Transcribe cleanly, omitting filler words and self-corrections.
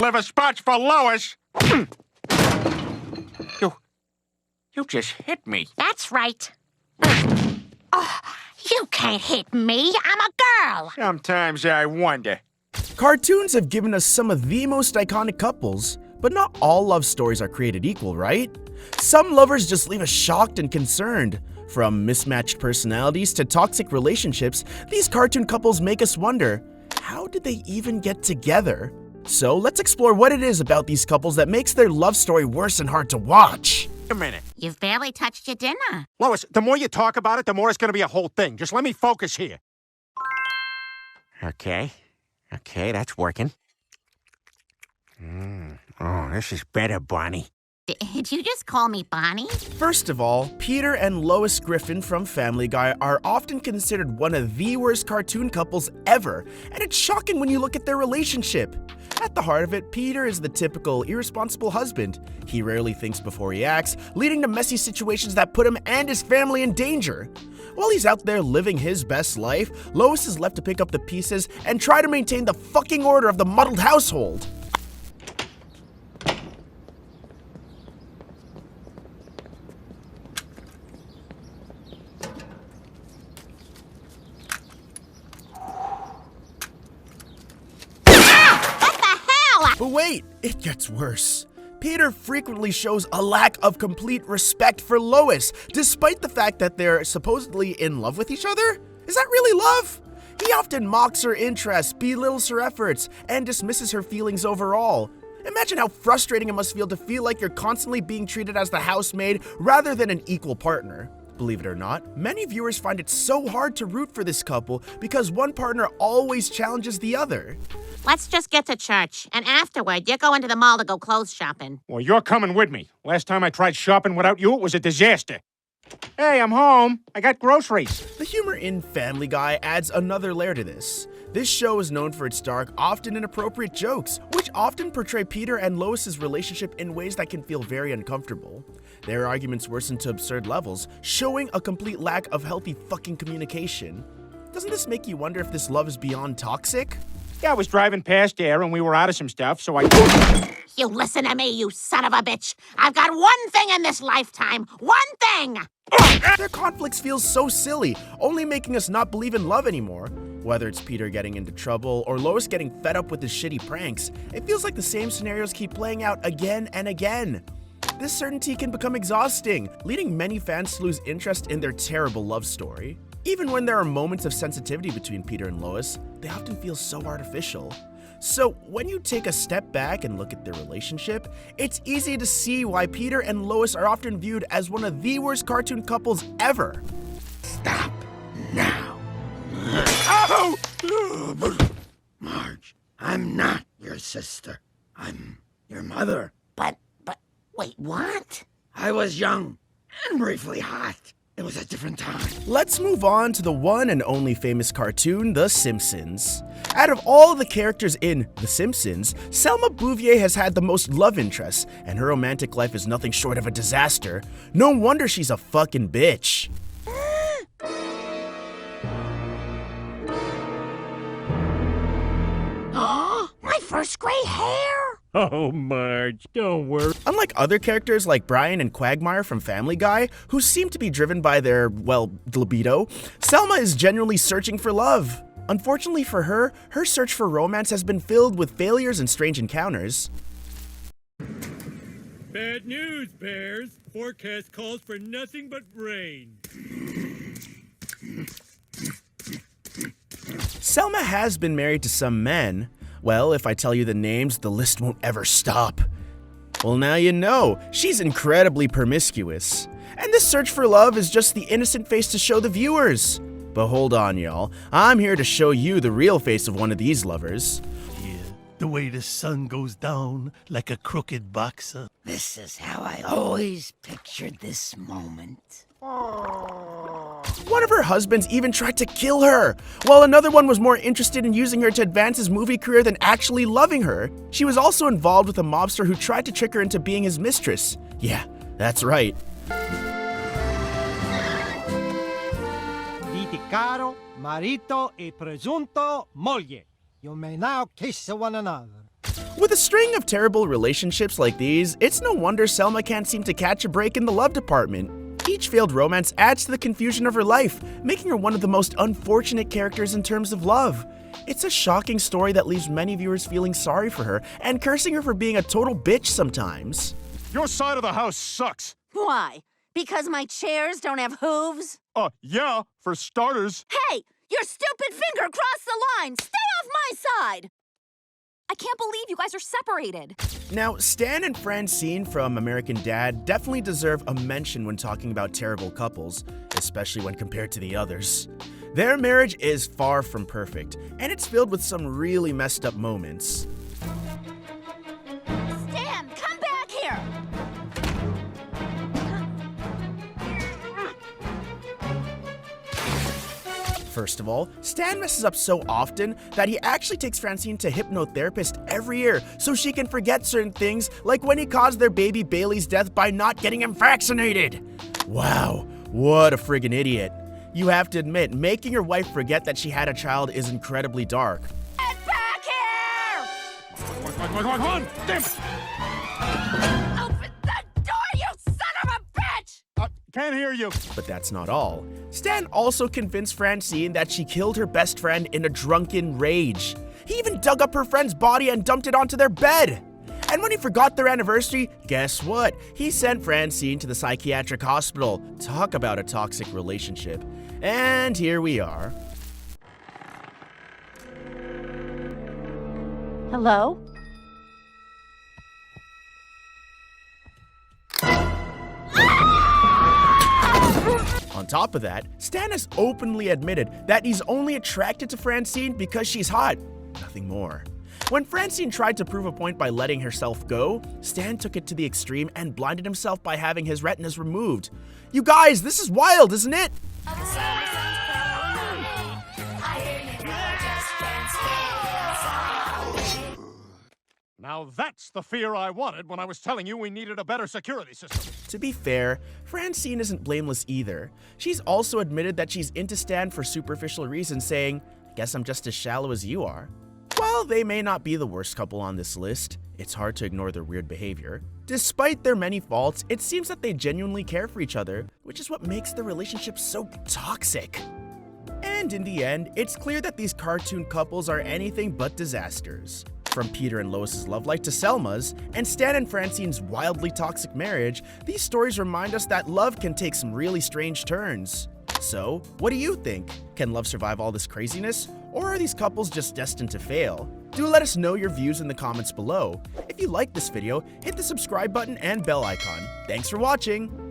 Liver spots for Lois. You just hit me. That's right. Oh, you can't hit me. I'm a girl. Sometimes I wonder. Cartoons have given us some of the most iconic couples, but not all love stories are created equal, right? Some lovers just leave us shocked and concerned. From mismatched personalities to toxic relationships, these cartoon couples make us wonder, how did they even get together? So let's explore what it is about these couples that makes their love story worse and hard to watch. A minute. You've barely touched your dinner. Lois, the more you talk about it, the more it's going to be a whole thing. Just let me focus here. Okay, that's working. Oh, this is better, Bonnie. Did you just call me Bonnie? First of all, Peter and Lois Griffin from Family Guy are often considered one of the worst cartoon couples ever, and it's shocking when you look at their relationship. At the heart of it, Peter is the typical irresponsible husband. He rarely thinks before he acts, leading to messy situations that put him and his family in danger. While he's out there living his best life, Lois is left to pick up the pieces and try to maintain the fucking order of the muddled household. But wait, it gets worse. Peter frequently shows a lack of complete respect for Lois, despite the fact that they're supposedly in love with each other. Is that really love? He often mocks her interests, belittles her efforts, and dismisses her feelings overall. Imagine how frustrating it must feel to feel like you're constantly being treated as the housemaid rather than an equal partner. Believe it or not, many viewers find it so hard to root for this couple because one partner always challenges the other. Let's just get to church, and afterward, you're going to the mall to go clothes shopping. Well, you're coming with me. Last time I tried shopping without you, it was a disaster. Hey, I'm home. I got groceries. The humor in Family Guy adds another layer to this. This show is known for its dark, often inappropriate jokes, which often portray Peter and Lois's relationship in ways that can feel very uncomfortable. Their arguments worsen to absurd levels, showing a complete lack of healthy fucking communication. Doesn't this make you wonder if this love is beyond toxic? Yeah, I was driving past there and we were out of some stuff, so I... You listen to me, you son of a bitch. I've got one thing in this lifetime. One thing! Their conflicts feel so silly, only making us not believe in love anymore. Whether it's Peter getting into trouble or Lois getting fed up with his shitty pranks, it feels like the same scenarios keep playing out again and again. This certainty can become exhausting, leading many fans to lose interest in their terrible love story. Even when there are moments of sensitivity between Peter and Lois, they often feel so artificial. So when you take a step back and look at their relationship, it's easy to see why Peter and Lois are often viewed as one of the worst cartoon couples ever. Stop now. Ow! Marge, I'm not your sister. I'm your mother. But, wait, what? I was young and briefly hot. It was a different time. Let's move on to the one and only famous cartoon, The Simpsons. Out of all the characters in The Simpsons, Selma Bouvier has had the most love interests, and her romantic life is nothing short of a disaster. No wonder she's a fucking bitch. My first gray hair! Oh, Marge, don't worry. Unlike other characters like Brian and Quagmire from Family Guy, who seem to be driven by their, well, libido, Selma is genuinely searching for love. Unfortunately for her, her search for romance has been filled with failures and strange encounters. Bad news, Bears. Forecast calls for nothing but rain. Selma has been married to some men. Well, if I tell you the names, the list won't ever stop. Well, now you know, she's incredibly promiscuous. And this search for love is just the innocent face to show the viewers. But hold on, y'all. I'm here to show you the real face of one of these lovers. Yeah, the way the sun goes down like a crooked boxer. This is how I always pictured this moment. One of her husbands even tried to kill her, while another one was more interested in using her to advance his movie career than actually loving her. She was also involved with a mobster who tried to trick her into being his mistress. Yeah, that's right. Litigaro, marito e presunto moglie. You may now kiss one another. With a string of terrible relationships like these, it's no wonder Selma can't seem to catch a break in the love department. Each failed romance adds to the confusion of her life, making her one of the most unfortunate characters in terms of love. It's a shocking story that leaves many viewers feeling sorry for her and cursing her for being a total bitch sometimes. Your side of the house sucks. Why? Because my chairs don't have hooves? Yeah, for starters. Hey! Your stupid finger crossed the line! Stay off my side! I can't believe you guys are separated. Now, Stan and Francine from American Dad definitely deserve a mention when talking about terrible couples, especially when compared to the others. Their marriage is far from perfect, and it's filled with some really messed up moments. Stan, come back here! First of all, Stan messes up so often that he actually takes Francine to a hypnotherapist every year so she can forget certain things, like when he caused their baby Bailey's death by not getting him vaccinated. Wow, what a friggin' idiot. You have to admit, making your wife forget that she had a child is incredibly dark. Get back here! Come damn it! Open the door, you son of a bitch! Can't hear you. But that's not all. Stan also convinced Francine that she killed her best friend in a drunken rage. He even dug up her friend's body and dumped it onto their bed. And when he forgot their anniversary, guess what? He sent Francine to the psychiatric hospital. Talk about a toxic relationship. And here we are. Hello? On top of that, Stan has openly admitted that he's only attracted to Francine because she's hot, nothing more. When Francine tried to prove a point by letting herself go, Stan took it to the extreme and blinded himself by having his retinas removed. You guys, this is wild, isn't it? Now that's the fear I wanted when I was telling you we needed a better security system. To be fair, Francine isn't blameless either. She's also admitted that she's into Stan for superficial reasons, saying, "Guess I'm just as shallow as you are." While they may not be the worst couple on this list, it's hard to ignore their weird behavior. Despite their many faults, it seems that they genuinely care for each other, which is what makes the relationship so toxic. And in the end, it's clear that these cartoon couples are anything but disasters. From Peter and Lois's love life to Selma's, and Stan and Francine's wildly toxic marriage, these stories remind us that love can take some really strange turns. So, what do you think? Can love survive all this craziness? Or are these couples just destined to fail? Do let us know your views in the comments below. If you like this video, hit the subscribe button and bell icon. Thanks for watching!